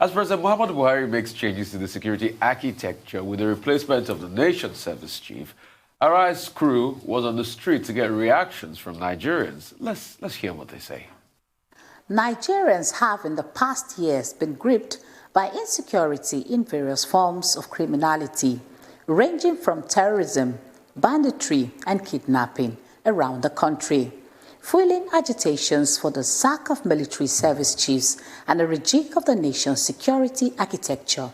As President Muhammadu Buhari makes changes to the security architecture with the replacement of the nation's service chief, Arise crew was on the street to get reactions from Nigerians. Let's hear what they say. Nigerians have in the past years been gripped by insecurity in various forms of criminality, ranging from terrorism, banditry, and kidnapping around the country, fueling agitations for the sack of military service chiefs and a rejig of the nation's security architecture.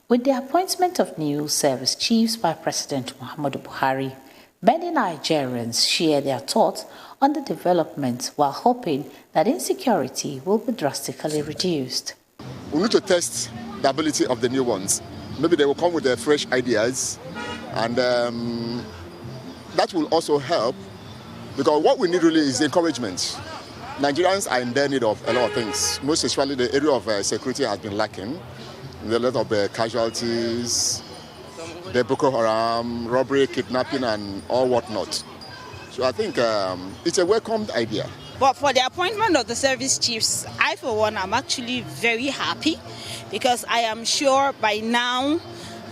With the appointment of new service chiefs by President Muhammadu Buhari, many Nigerians share their thoughts on the development while hoping that insecurity will be drastically reduced. We need to test the ability of the new ones. Maybe they will come with their fresh ideas, and that will also help, because what we need really is encouragement. Nigerians are in their need of a lot of things. Most especially the area of security has been lacking. There are a lot of casualties, the Boko Haram, robbery, kidnapping, and all whatnot. So I think it's a welcomed idea. But for the appointment of the service chiefs, I, for one, am actually very happy, because I am sure by now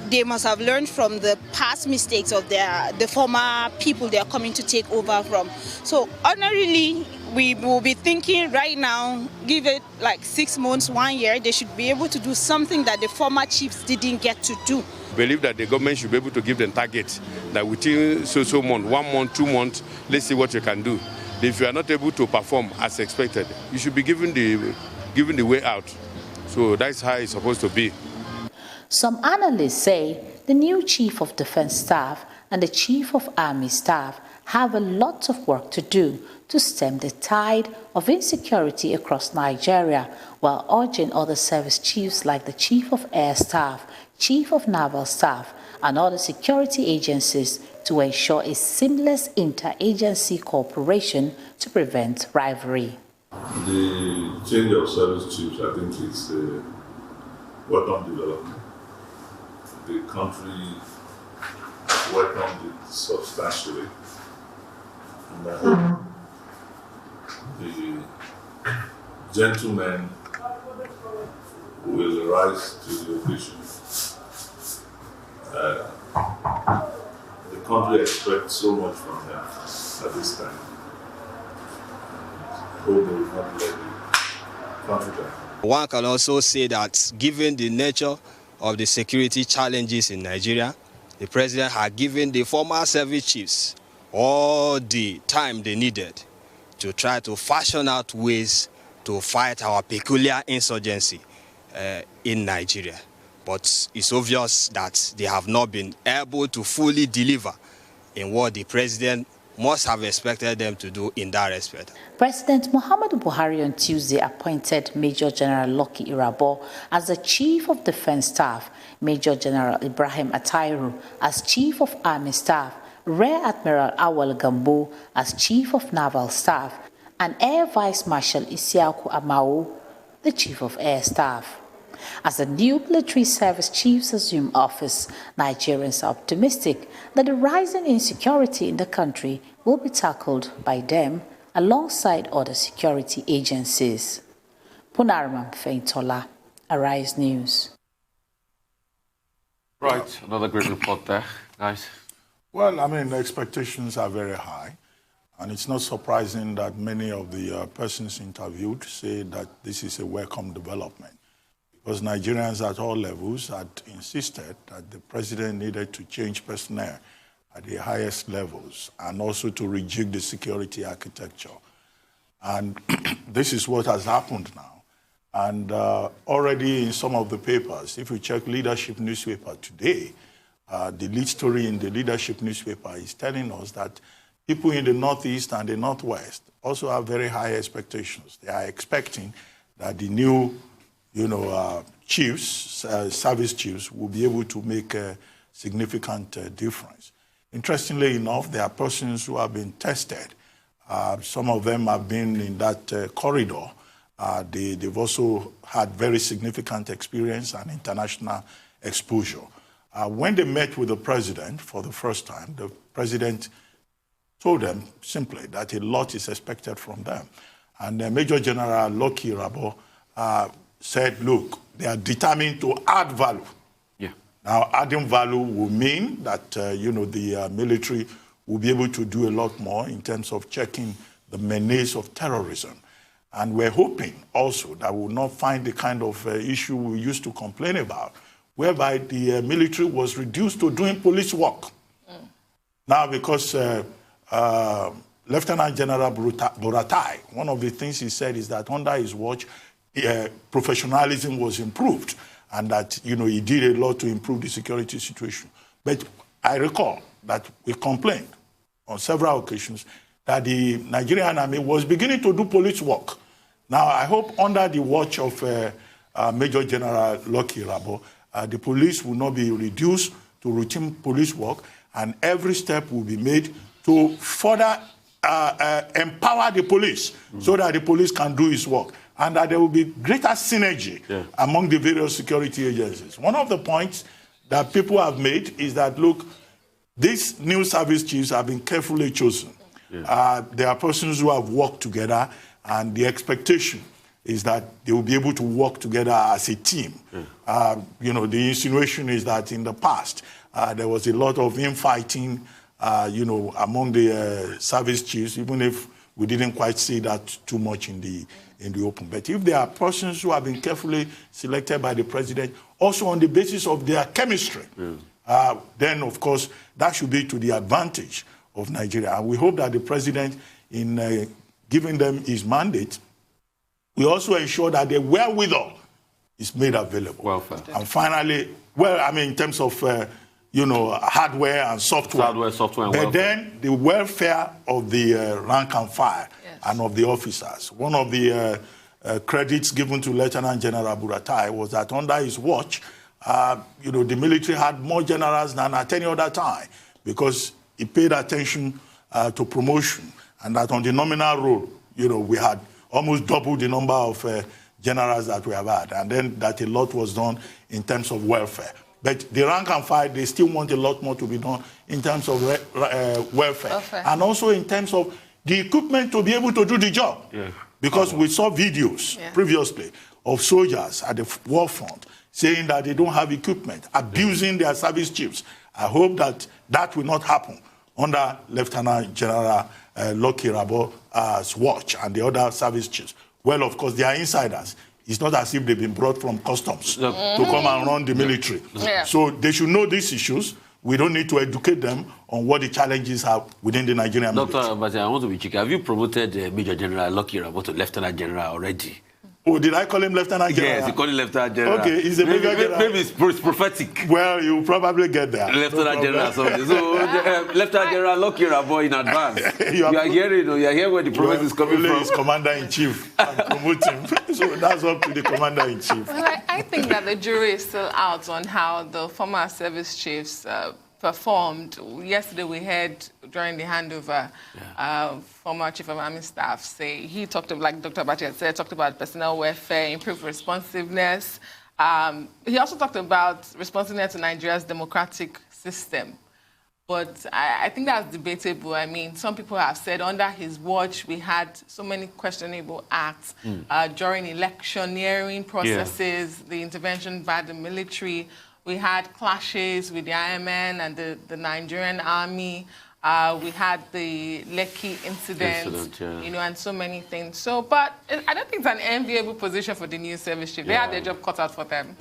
they must have learned from the past mistakes of the former people they are coming to take over from. So ordinarily, we will be thinking right now, give it like 6 months, 1 year, they should be able to do something that the former chiefs didn't get to do. I believe that the government should be able to give them targets, that within so month, 1 month, 2 months, let's see what you can do. If you are not able to perform as expected, you should be given the way out. So that's how it's supposed to be. Some analysts say the new Chief of Defense Staff and the Chief of Army Staff have a lot of work to do to stem the tide of insecurity across Nigeria, while urging other service chiefs like the Chief of Air Staff, Chief of Naval Staff, and other security agencies to ensure a seamless interagency cooperation to prevent rivalry. The change of service chiefs, I think it's a welcome development. The country welcomed it substantially, and I hope the gentlemen will rise to the occasion. The country expects so much from them at this time. I hope they will not let the country down. One can also say that given the nature of the security challenges in Nigeria, the president had given the former service chiefs all the time they needed to try to fashion out ways to fight our peculiar insurgency in Nigeria. But it's obvious that they have not been able to fully deliver in what the president must have expected them to do in that respect. President Muhammadu Buhari on Tuesday appointed Major General Lucky Irabor as the Chief of Defense Staff, Major General Ibrahim Attairu as Chief of Army Staff, Rear Admiral Awal Gambo as Chief of Naval Staff, and Air Vice Marshal Isiaku Amao, the Chief of Air Staff. As the new military service chiefs assume office, Nigerians are optimistic that the rising insecurity in the country will be tackled by them alongside other security agencies. Punarman Feintola, Arise News. Right, another great report there, guys. Well, I mean, the expectations are very high, and it's not surprising that many of the persons interviewed say that this is a welcome development. Because Nigerians at all levels had insisted that the president needed to change personnel at the highest levels and also to rejig the security architecture. And this is what has happened now. And already in some of the papers, if you check Leadership newspaper today, the lead story in the Leadership newspaper is telling us that people in the Northeast and the Northwest also have very high expectations. They are expecting that the new chiefs, service chiefs, will be able to make a significant difference. Interestingly enough, there are persons who have been tested. Some of them have been in that corridor. They've also had very significant experience and international exposure. When they met with the president for the first time, the president told them simply that a lot is expected from them. And Major General Lucky Irabor said, look, they are determined to add value. Yeah. Now, adding value will mean that, the military will be able to do a lot more in terms of checking the menace of terrorism. And we're hoping also that we'll not find the kind of issue we used to complain about, whereby the military was reduced to doing police work. Now, because Lieutenant General Buratai, one of the things he said is that under his watch, professionalism was improved, and that, he did a lot to improve the security situation. But I recall that we complained on several occasions that the Nigerian army was beginning to do police work. Now, I hope under the watch of Major General Lucky Irabor, the police will not be reduced to routine police work, and every step will be made to further empower the police so that the police can do its work, and that there will be greater synergy among the various security agencies. One of the points that people have made is that, look, these new service chiefs have been carefully chosen. They are persons who have worked together, and the expectation is that they will be able to work together as a team. The insinuation is that in the past, there was a lot of infighting, among the service chiefs, even if we didn't quite see that too much in the open. But if there are persons who have been carefully selected by the president, also on the basis of their chemistry, then, of course, that should be to the advantage of Nigeria. And we hope that the president, in giving them his mandate, we also ensure that the wherewithal is made available. Welfare. And finally, in terms of, hardware and software. Hardware, software, and but welfare. then the welfare of the rank and file and of the officers. One of the credits given to Lieutenant General Buratai was that under his watch, the military had more generals than at any other time, because he paid attention to promotion, and that on the nominal roll, we had almost double the number of generals that we have had, and then that a lot was done in terms of welfare. But the rank and file, they still want a lot more to be done in terms of welfare, and also in terms of the equipment to be able to do the job. Because we saw videos previously of soldiers at the war front saying that they don't have equipment, abusing their service chiefs. I hope that that will not happen under Lieutenant General Lucky Irabor's watch and the other service chiefs. Well, of course, they are insiders. It's not as if they've been brought from customs to come and run the military. So they should know these issues. We don't need to educate them on what the challenges are within the Nigerian military. Dr. Abacha, I want to be cheeky. Have you promoted Major General Lucky Irabor to Lieutenant General already? Oh, did I call him Lieutenant General? Yes, you call him Lieutenant General. Okay, he's a Major General. Maybe it's prophetic. Well, you'll probably get there. Lieutenant General. So Lieutenant General Lucky Irabor in advance. you are hearing where the promise is coming from. He's Commander-in-Chief and promote him. So that's up to the Commander-in-Chief. Well, I think that the jury is still out on how the former service chiefs performed. Yesterday we heard during the handover, former Chief of Army Staff say, he talked about, like Dr. Abacha said, talked about personnel welfare, improved responsiveness. He also talked about responsiveness to Nigeria's democratic system. But I think that's debatable. I mean, some people have said under his watch we had so many questionable acts during electioneering processes, the intervention by the military. We had clashes with the IMN and the Nigerian army. We had the Lekki incident, and so many things. So, but I don't think it's an enviable position for the new service chief. They had their job cut out for them.